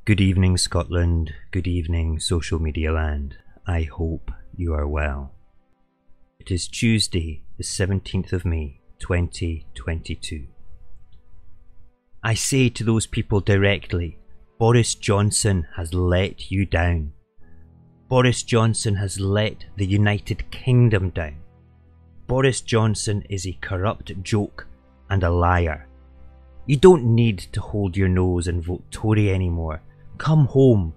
Good evening, Scotland. Good evening, social media land. I hope you are well. It is Tuesday, the 17th of May, 2022. I say to those people directly, Boris Johnson has let you down. Boris Johnson has let the United Kingdom down. Boris Johnson is a corrupt joke and a liar. You don't need to hold your nose and vote Tory anymore. Come home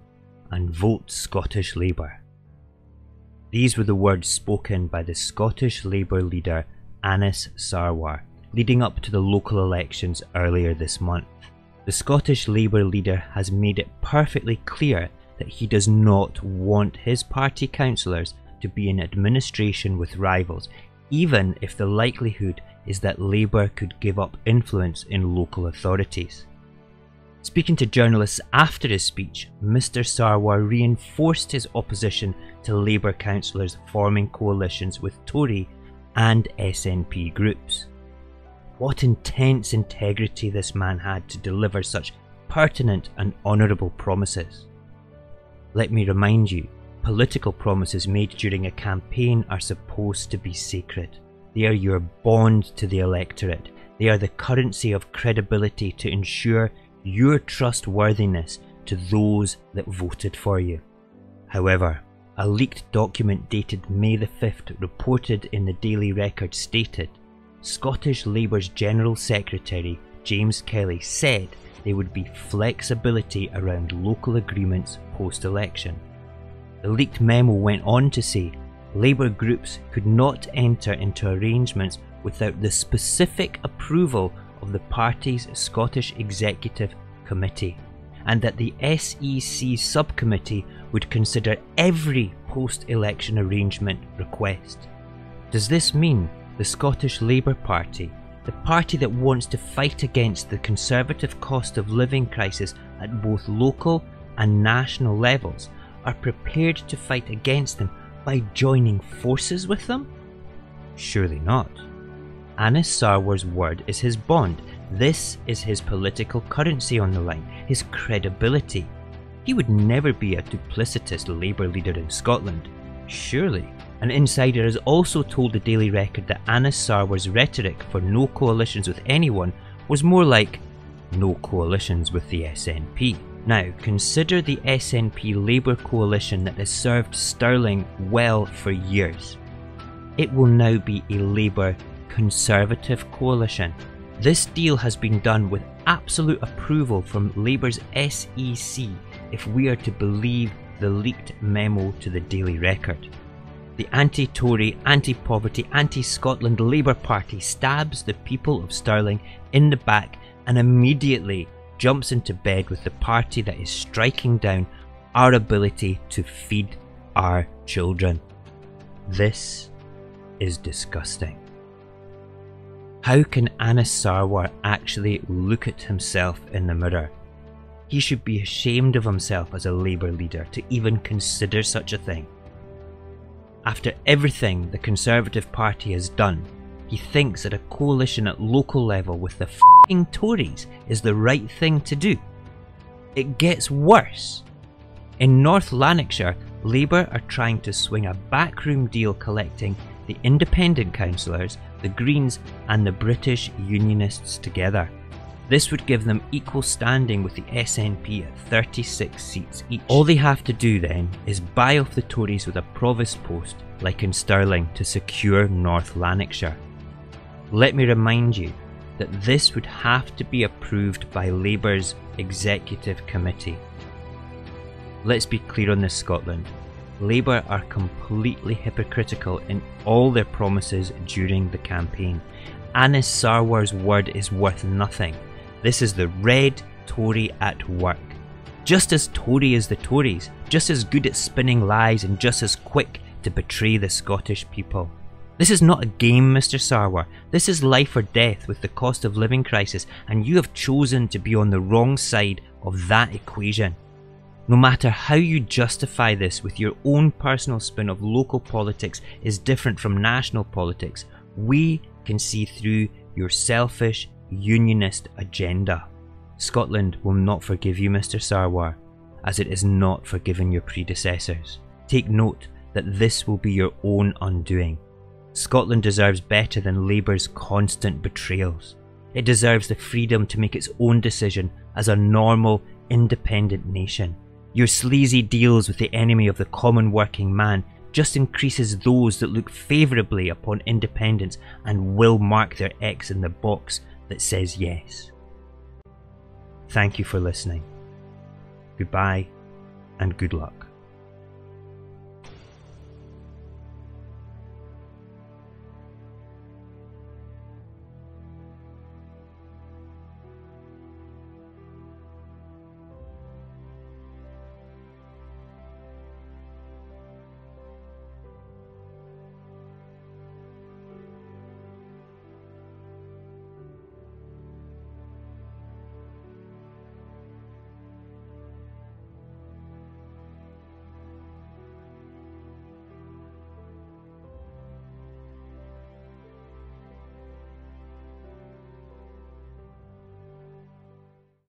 and vote Scottish Labour. These were the words spoken by the Scottish Labour leader Anas Sarwar leading up to the local elections earlier this month. The Scottish Labour leader has made it perfectly clear that he does not want his party councillors to be in administration with rivals, even if the likelihood is that Labour could give up influence in local authorities. Speaking to journalists after his speech, Mr Sarwar reinforced his opposition to Labour councillors forming coalitions with Tory and SNP groups. What intense integrity this man had to deliver such pertinent and honourable promises. Let me remind you, political promises made during a campaign are supposed to be sacred. They are your bond to the electorate. They are the currency of credibility to ensure your trustworthiness to those that voted for you. However, a leaked document dated May the 5th reported in the Daily Record stated Scottish Labour's General Secretary James Kelly said there would be flexibility around local agreements post-election. The leaked memo went on to say Labour groups could not enter into arrangements without the specific approval of the party's Scottish Executive Committee, and that the SEC subcommittee would consider every post-election arrangement request. Does this mean the Scottish Labour Party, the party that wants to fight against the conservative cost of living crisis at both local and national levels, are prepared to fight against them by joining forces with them? Surely not. Anas Sarwar's word is his bond. This is his political currency on the line, his credibility. He would never be a duplicitous Labour leader in Scotland. Surely. An insider has also told the Daily Record that Anas Sarwar's rhetoric for no coalitions with anyone was more like no coalitions with the SNP. Now, consider the SNP Labour coalition that has served Stirling well for years. It will now be a Labour Conservative coalition. This deal has been done with absolute approval from Labour's SEC if we are to believe the leaked memo to the Daily Record. The anti-Tory, anti-poverty, anti-Scotland Labour Party stabs the people of Stirling in the back and immediately jumps into bed with the party that is striking down our ability to feed our children. This is disgusting. How can Anas Sarwar actually look at himself in the mirror? He should be ashamed of himself as a Labour leader to even consider such a thing. After everything the Conservative Party has done, he thinks that a coalition at local level with the f***ing Tories is the right thing to do. It gets worse. In North Lanarkshire, Labour are trying to swing a backroom deal collecting the independent councillors, the Greens and the British Unionists together. This would give them equal standing with the SNP at 36 seats each. All they have to do then is buy off the Tories with a provost post like in Stirling to secure North Lanarkshire. Let me remind you that this would have to be approved by Labour's Executive Committee. Let's be clear on this, Scotland. Labour are completely hypocritical in all their promises during the campaign. Anas Sarwar's word is worth nothing. This is the red Tory at work. Just as Tory as the Tories, just as good at spinning lies and just as quick to betray the Scottish people. This is not a game, Mr Sarwar. This is life or death with the cost of living crisis, and you have chosen to be on the wrong side of that equation. No matter how you justify this with your own personal spin of local politics is different from national politics, we can see through your selfish unionist agenda. Scotland will not forgive you, Mr Sarwar. as it has not forgiven your predecessors. Take note that this will be your own undoing. Scotland deserves better than Labour's constant betrayals. It deserves the freedom to make its own decision as a normal, independent nation. Your sleazy deals with the enemy of the common working man just increases those that look favourably upon independence and will mark their X in the box that says yes. Thank you for listening. Goodbye and good luck.